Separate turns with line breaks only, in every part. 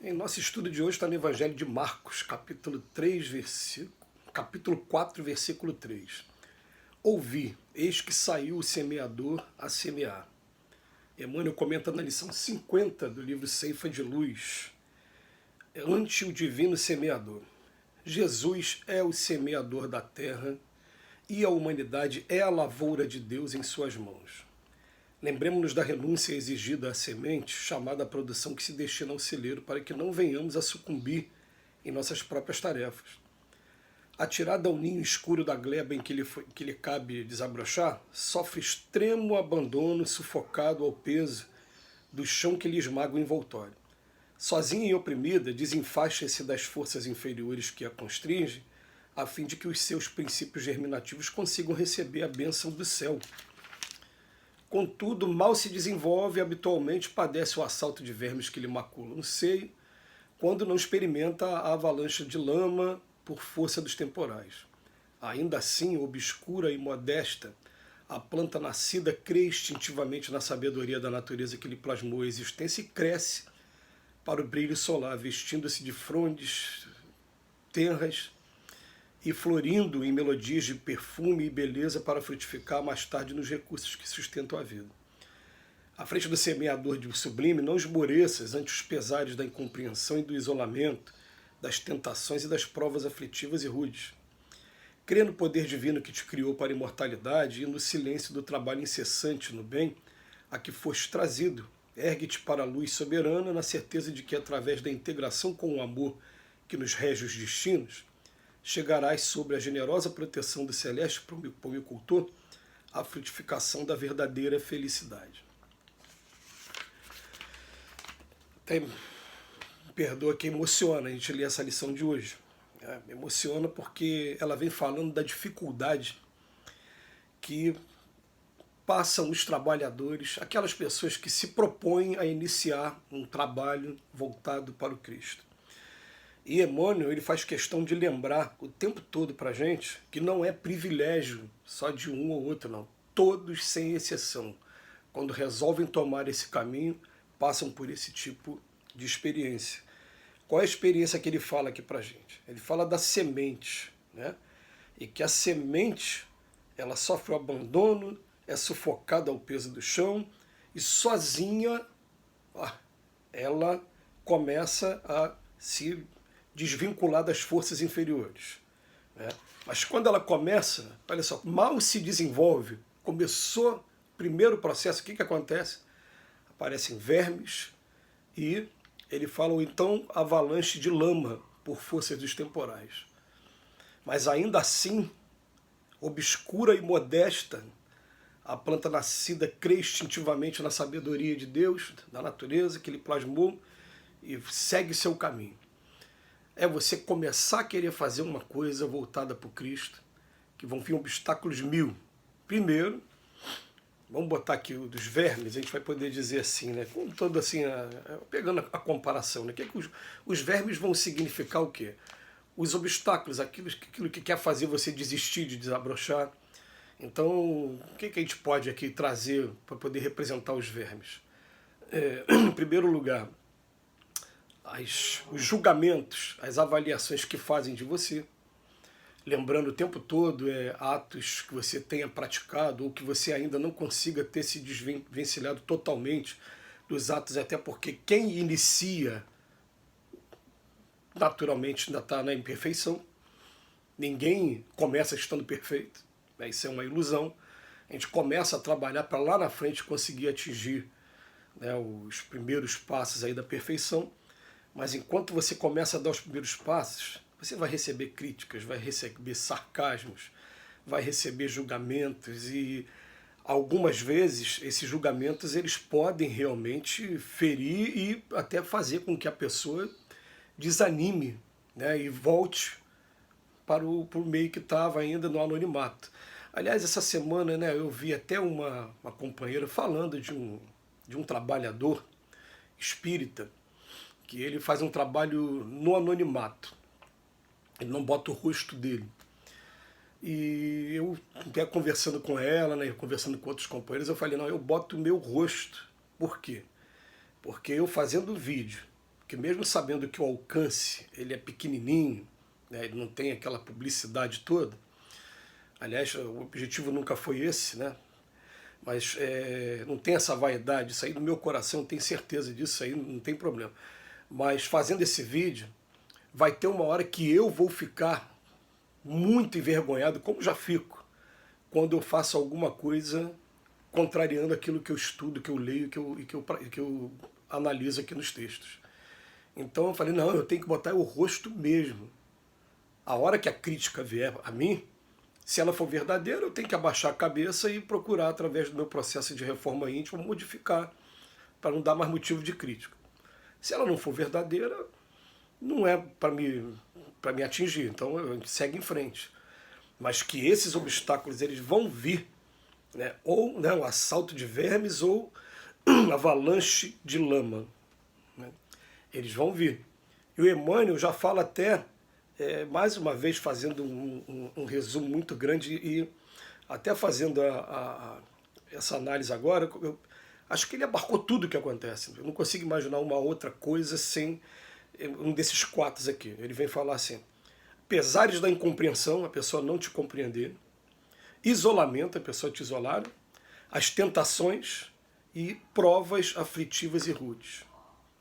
Em nosso estudo de hoje está no Evangelho de Marcos, capítulo 4, versículo 3. Ouvi, eis que saiu o semeador a semear. Emmanuel comenta na lição 50 do livro Ceifa de Luz, ante o divino semeador. Jesus é o semeador da terra e a humanidade é a lavoura de Deus em suas mãos. Lembremos-nos da renúncia exigida à semente, chamada a produção que se destina ao celeiro, para que não venhamos a sucumbir em nossas próprias tarefas. Atirada ao ninho escuro da gleba em que lhe cabe desabrochar, sofre extremo abandono, sufocado ao peso do chão que lhe esmaga o envoltório. Sozinha e oprimida, desenfaixa-se das forças inferiores que a constringem, a fim de que os seus princípios germinativos consigam receber a bênção do céu. Contudo, mal se desenvolve e habitualmente padece o assalto de vermes que lhe maculam no seio, quando não experimenta a avalanche de lama por força dos temporais. Ainda assim, obscura e modesta, a planta nascida crê instintivamente na sabedoria da natureza que lhe plasmou a existência e cresce para o brilho solar, vestindo-se de frondes tenras e florindo em melodias de perfume e beleza para frutificar mais tarde nos recursos que sustentam a vida. À frente do semeador de sublime, não esmoreças ante os pesares da incompreensão e do isolamento, das tentações e das provas aflitivas e rudes. Crê no poder divino que te criou para a imortalidade e no silêncio do trabalho incessante no bem a que foste trazido. Ergue-te para a luz soberana na certeza de que, através da integração com o amor que nos rege os destinos, chegarás sobre a generosa proteção do celeste pomicultor à frutificação da verdadeira felicidade. Perdoa que emociona a gente ler essa lição de hoje. Me emociona porque ela vem falando da dificuldade que passam os trabalhadores, aquelas pessoas que se propõem a iniciar um trabalho voltado para o Cristo. E Emmanuel ele faz questão de lembrar o tempo todo para a gente que não é privilégio só de um ou outro, não. Todos, sem exceção, quando resolvem tomar esse caminho, passam por esse tipo de experiência. Qual é a experiência que ele fala aqui para a gente? Ele fala da semente, né? E que a semente ela sofre o abandono, é sufocada ao peso do chão e sozinha ela começa a se desvincular das forças inferiores, né? Mas quando ela começa, olha só, mal se desenvolve, começou o primeiro processo, o que acontece? Aparecem vermes e ele fala, ou então, avalanche de lama por forças dos temporais. Mas ainda assim, obscura e modesta, a planta nascida crê instintivamente na sabedoria de Deus, da natureza, que ele plasmou, e segue seu caminho. É você começar a querer fazer uma coisa voltada para o Cristo, que vão vir obstáculos mil. Primeiro, vamos botar aqui o dos vermes, a gente vai poder dizer assim, né? Com todo assim, pegando a comparação, né? Que os vermes vão significar o quê? Os obstáculos, aquilo que quer fazer você desistir de desabrochar. Então, o que a gente pode aqui trazer para poder representar os vermes? Em primeiro lugar, os julgamentos, as avaliações que fazem de você, lembrando o tempo todo atos que você tenha praticado ou que você ainda não consiga ter se desvencilhado totalmente dos atos, até porque quem inicia naturalmente ainda está na imperfeição, ninguém começa estando perfeito, né? Isso é uma ilusão. A gente começa a trabalhar para lá na frente conseguir atingir, né, os primeiros passos aí da perfeição. Mas enquanto você começa a dar os primeiros passos, você vai receber críticas, vai receber sarcasmos, vai receber julgamentos e algumas vezes esses julgamentos eles podem realmente ferir e até fazer com que a pessoa desanime, né, e volte para o meio que estava ainda no anonimato. Aliás, essa semana, né, eu vi até uma companheira falando de um trabalhador espírita que ele faz um trabalho no anonimato. Ele não bota o rosto dele. E eu, conversando com ela, né, conversando com outros companheiros, eu falei, não, eu boto o meu rosto. Por quê? Porque eu fazendo vídeo, que mesmo sabendo que o alcance ele é pequenininho, né, ele não tem aquela publicidade toda, aliás, o objetivo nunca foi esse, né? Mas não tem essa vaidade, isso aí no meu coração, eu tenho certeza disso, isso aí não tem problema. Mas fazendo esse vídeo, vai ter uma hora que eu vou ficar muito envergonhado, como já fico, quando eu faço alguma coisa contrariando aquilo que eu estudo, que eu leio que eu analiso aqui nos textos. Então eu falei, não, eu tenho que botar o rosto mesmo. A hora que a crítica vier a mim, se ela for verdadeira, eu tenho que abaixar a cabeça e procurar, através do meu processo de reforma íntima, modificar, para não dar mais motivo de crítica. Se ela não for verdadeira, não é para me atingir, então a gente segue em frente. Mas que esses obstáculos eles vão vir, né? Ou né, um assalto de vermes ou avalanche de lama, né? Eles vão vir. E o Emmanuel já fala até, mais uma vez fazendo um resumo muito grande e até fazendo essa análise agora, eu acho que ele abarcou tudo o que acontece. Eu não consigo imaginar uma outra coisa sem um desses quatro aqui. Ele vem falar assim: pesares da incompreensão, a pessoa não te compreender; isolamento, a pessoa te isolar; as tentações e provas aflitivas e rudes.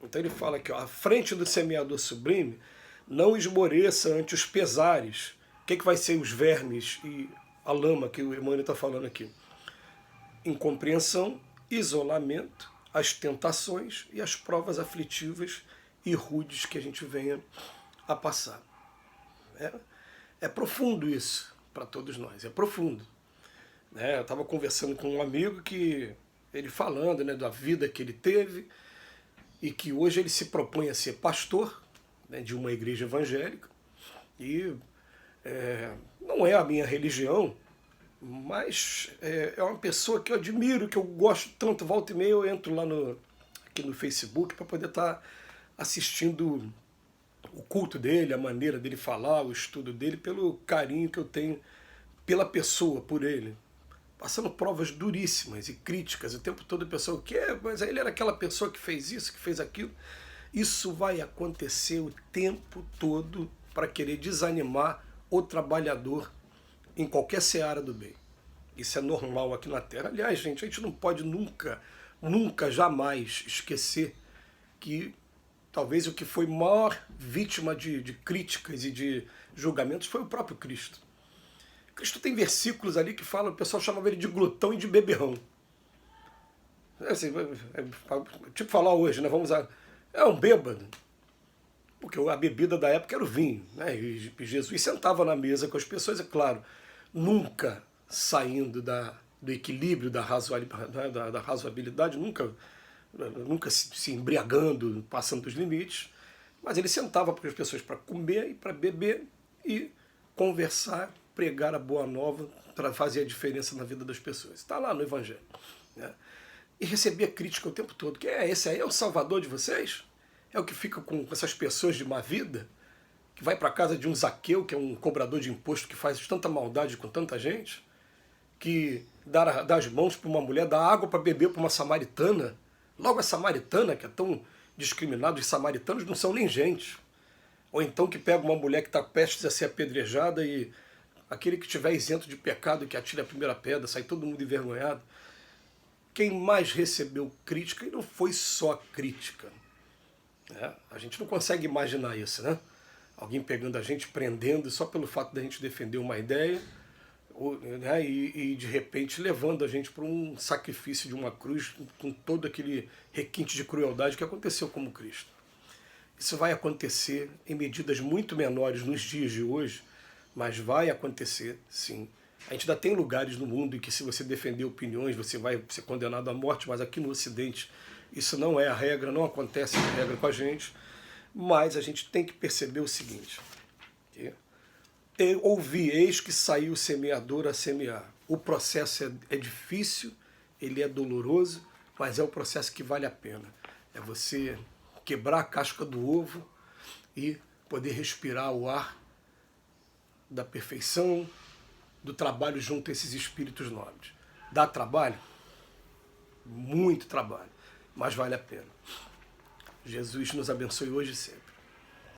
Então ele fala aqui, ó, à frente do semeador sublime, não esmoreça ante os pesares. O que vai ser os vermes e a lama que o Emmanuel está falando aqui? Incompreensão, isolamento, as tentações e as provas aflitivas e rudes que a gente venha a passar. É profundo isso para todos nós, é profundo. Eu estava conversando com um amigo que ele falando, né, da vida que ele teve e que hoje ele se propõe a ser pastor, né, de uma igreja evangélica, e não é a minha religião, mas é uma pessoa que eu admiro, que eu gosto tanto. Volta e meia eu entro lá aqui no Facebook para poder estar assistindo o culto dele, a maneira dele falar, o estudo dele, pelo carinho que eu tenho pela pessoa, por ele. Passando provas duríssimas e críticas o tempo todo, a pessoa, mas ele era aquela pessoa que fez isso, que fez aquilo. Isso vai acontecer o tempo todo para querer desanimar o trabalhador em qualquer seara do bem. Isso é normal aqui na Terra. Aliás, gente, a gente não pode nunca, nunca, jamais esquecer que talvez o que foi maior vítima de críticas e de julgamentos foi o próprio Cristo. Cristo tem versículos ali que falam, o pessoal chamava ele de glutão e de beberrão. Assim, tipo falar hoje, né? Vamos a... É um bêbado. Porque a bebida da época era o vinho, né? E Jesus sentava na mesa com as pessoas, é claro, nunca saindo do equilíbrio, da razoabilidade, nunca se embriagando, passando dos limites, mas ele sentava com as pessoas para comer e para beber e conversar, pregar a boa nova para fazer a diferença na vida das pessoas. Está lá no Evangelho, né? E recebia crítica o tempo todo. Que esse aí é o salvador de vocês? É o que fica com essas pessoas de má vida? Que vai para a casa de um Zaqueu, que é um cobrador de imposto que faz tanta maldade com tanta gente? Que dá as mãos para uma mulher, dá água para beber para uma samaritana? Logo a samaritana, que é tão discriminada, os samaritanos não são nem gente. Ou então que pega uma mulher que está prestes a ser apedrejada e aquele que estiver isento de pecado, que atire a primeira pedra, sai todo mundo envergonhado. Quem mais recebeu crítica, e não foi só crítica. A gente não consegue imaginar isso, né? Alguém pegando a gente, prendendo, só pelo fato de a gente defender uma ideia, né? E de repente levando a gente para um sacrifício de uma cruz com todo aquele requinte de crueldade que aconteceu como Cristo. Isso vai acontecer em medidas muito menores nos dias de hoje, mas vai acontecer, sim. A gente ainda tem lugares no mundo em que, se você defender opiniões, você vai ser condenado à morte, mas aqui no Ocidente isso não é a regra, não acontece a regra com a gente. Mas a gente tem que perceber o seguinte: ouvi, eis que saiu o semeador a semear. O processo é difícil, ele é doloroso, mas é o processo que vale a pena. É você quebrar a casca do ovo e poder respirar o ar da perfeição, do trabalho junto a esses espíritos nobres. Dá trabalho? Muito trabalho, mas vale a pena. Jesus nos abençoe hoje e sempre.